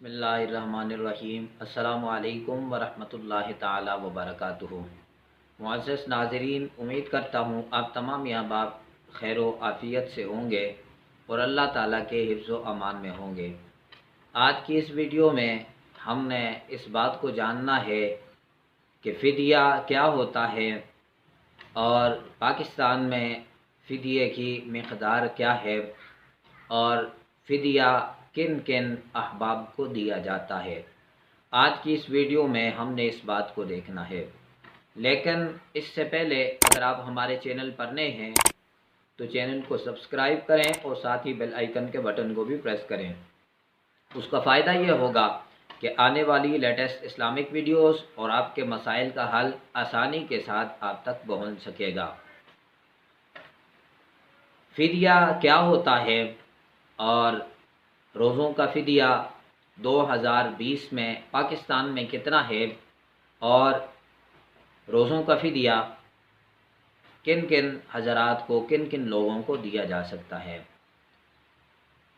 बिस्मिल्लाहिर्रहमानिर्रहीम। अस्सलामु अलैकुम वरहमतुल्लाहि ताला वबरकातुहू। मुअज़्ज़ज़ नाज़रीन, उम्मीद करता हूँ आप तमाम यहाँ बाप खैर व आफ़ियत से होंगे और अल्लाह ताला के हिफ्ज़ व अमान में होंगे। आज की इस वीडियो में हमने इस बात को जानना है कि फ़िदिया क्या होता है और पाकिस्तान में फ़िदिये की मिक़दार क्या है और फ़िदिया किन किन अहबाब को दिया जाता है। आज की इस वीडियो में हमने इस बात को देखना है, लेकिन इससे पहले अगर आप हमारे चैनल पर नए हैं तो चैनल को सब्सक्राइब करें और साथ ही बेल आइकन के बटन को भी प्रेस करें। उसका फ़ायदा ये होगा कि आने वाली लेटेस्ट इस्लामिक वीडियोस और आपके मसाइल का हल आसानी के साथ आप तक पहुंच सकेगा। फ़िदिया क्या होता है और रोज़ों का फ़िदिया 2020 में पाकिस्तान में कितना है और रोज़ों का फ़िदिया किन किन हज़रात को, किन किन लोगों को दिया जा सकता है।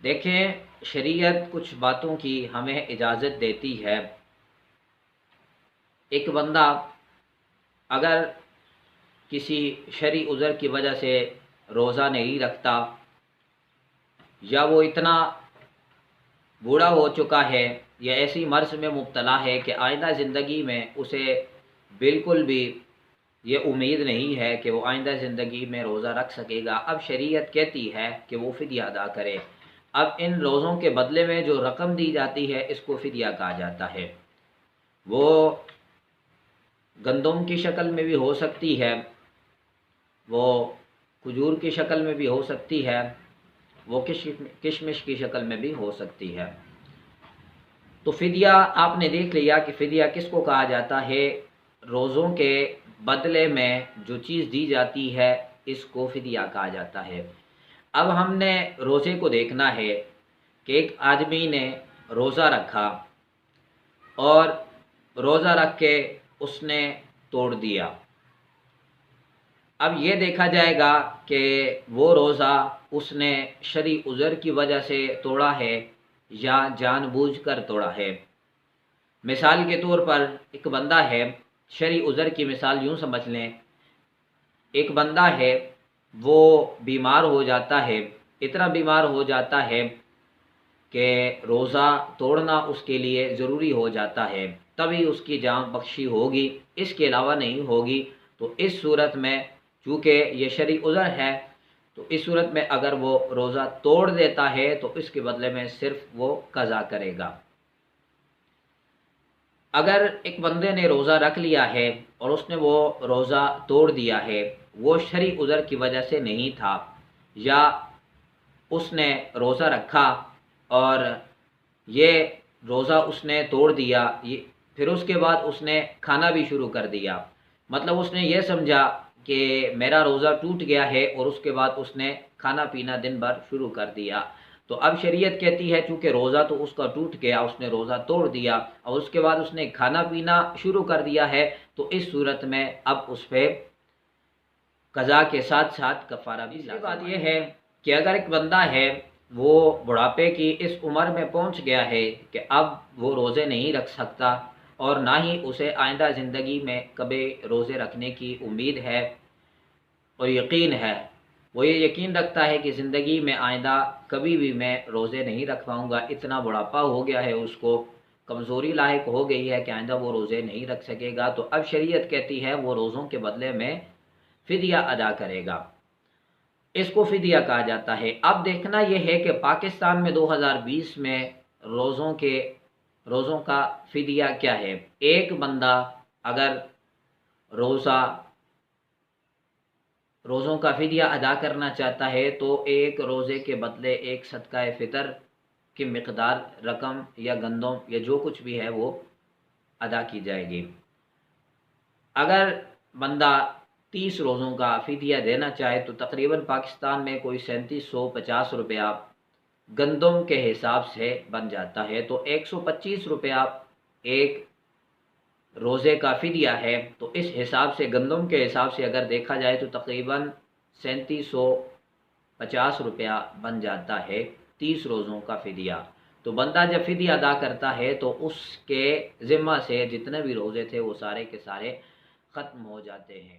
देखें, शरीयत कुछ बातों की हमें इजाज़त देती है। एक बंदा अगर किसी शरई उज़र की वजह से रोज़ा नहीं रखता या वो इतना बूढ़ा हो चुका है या ऐसी मर्ज़ में मुब्तला है कि आइंदा ज़िंदगी में उसे बिल्कुल भी ये उम्मीद नहीं है कि वो आइंदा ज़िंदगी में रोज़ा रख सकेगा, अब शरीयत कहती है कि वो फ़िदिया अदा करे। अब इन रोज़ों के बदले में जो रकम दी जाती है इसको फ़िदिया कहा जाता है। वो गंदम की शक्ल में भी हो सकती है, वो खजूर की शक्ल में भी हो सकती है, वो किशमिश की शक्ल में भी हो सकती है। तो फ़िदिया आपने देख लिया कि फ़िदिया किसको कहा जाता है। रोज़ों के बदले में जो चीज़ दी जाती है इसको फ़िदिया कहा जाता है। अब हमने रोज़े को देखना है कि एक आदमी ने रोज़ा रखा और रोज़ा रख के उसने तोड़ दिया। अब ये देखा जाएगा कि वो रोज़ा उसने शरई उज़र की वजह से तोड़ा है या जानबूझकर तोड़ा है। मिसाल के तौर पर एक बंदा है, शरई उज़र की मिसाल यूँ समझ लें, एक बंदा है वो बीमार हो जाता है, इतना बीमार हो जाता है कि रोज़ा तोड़ना उसके लिए ज़रूरी हो जाता है, तभी उसकी जान बख्शी होगी, इसके अलावा नहीं होगी। तो इस सूरत में चूँकि ये शरई उज़र है तो इस सूरत में अगर वो रोज़ा तोड़ देता है तो इसके बदले में सिर्फ वो कज़ा करेगा। अगर एक बंदे ने रोज़ा रख लिया है और उसने वो रोज़ा तोड़ दिया है, वो शरई उज़र की वजह से नहीं था या उसने रोज़ा रखा और ये रोज़ा उसने तोड़ दिया, ये फिर उसके बाद उसने खाना भी शुरू कर दिया, मतलब उसने ये समझा कि मेरा रोज़ा टूट गया है और उसके बाद उसने खाना पीना दिन भर शुरू कर दिया। तो अब शरीयत कहती है चूँकि रोज़ा तो उसका टूट गया, उसने रोज़ा तोड़ दिया और उसके बाद उसने खाना पीना शुरू कर दिया है, तो इस सूरत में अब उस पर कज़ा के साथ साथ कफ़ारा भी। दूसरी बात यह है कि अगर एक बंदा है वो बुढ़ापे की इस उम्र में पहुंच गया है कि अब वो रोज़े नहीं रख सकता और ना ही उसे आइंदा ज़िंदगी में कभी रोज़े रखने की उम्मीद है और यकीन है, वो ये यकीन रखता है कि ज़िंदगी में आइंदा कभी भी मैं रोज़े नहीं रख पाऊँगा, इतना बुढ़ापा हो गया है, उसको कमज़ोरी लायक हो गई है कि आइंदा वो रोज़े नहीं रख सकेगा। तो अब शरीयत कहती है वो रोज़ों के बदले में फ़िदिया अदा करेगा, इसको फ़िदिया कहा जाता है। अब देखना यह है कि पाकिस्तान में 2020 में रोज़ों का फ़िदिया क्या है। एक बंदा अगर रोज़ों का फ़िदिया अदा करना चाहता है तो एक रोज़े के बदले एक सदका फ़ितर की मिक़दार रकम या गंदम या जो कुछ भी है वो अदा की जाएगी। अगर बंदा 30 रोज़ों का फ़िदिया देना चाहे तो तकरीबन पाकिस्तान में कोई 3750 रुपया गंदम के हिसाब से बन जाता है। तो 125 रुपया एक रोज़े का फ़िदिया है, तो इस हिसाब से गंदम के हिसाब से अगर देखा जाए तो तकरीबन 3750 रुपया बन जाता है 30 रोज़ों का फ़िदिया। تو بندہ جب فدیہ ادا کرتا ہے تو اس کے ذمہ سے جتنے بھی روزے تھے وہ سارے کے سارے ختم ہو جاتے ہیں۔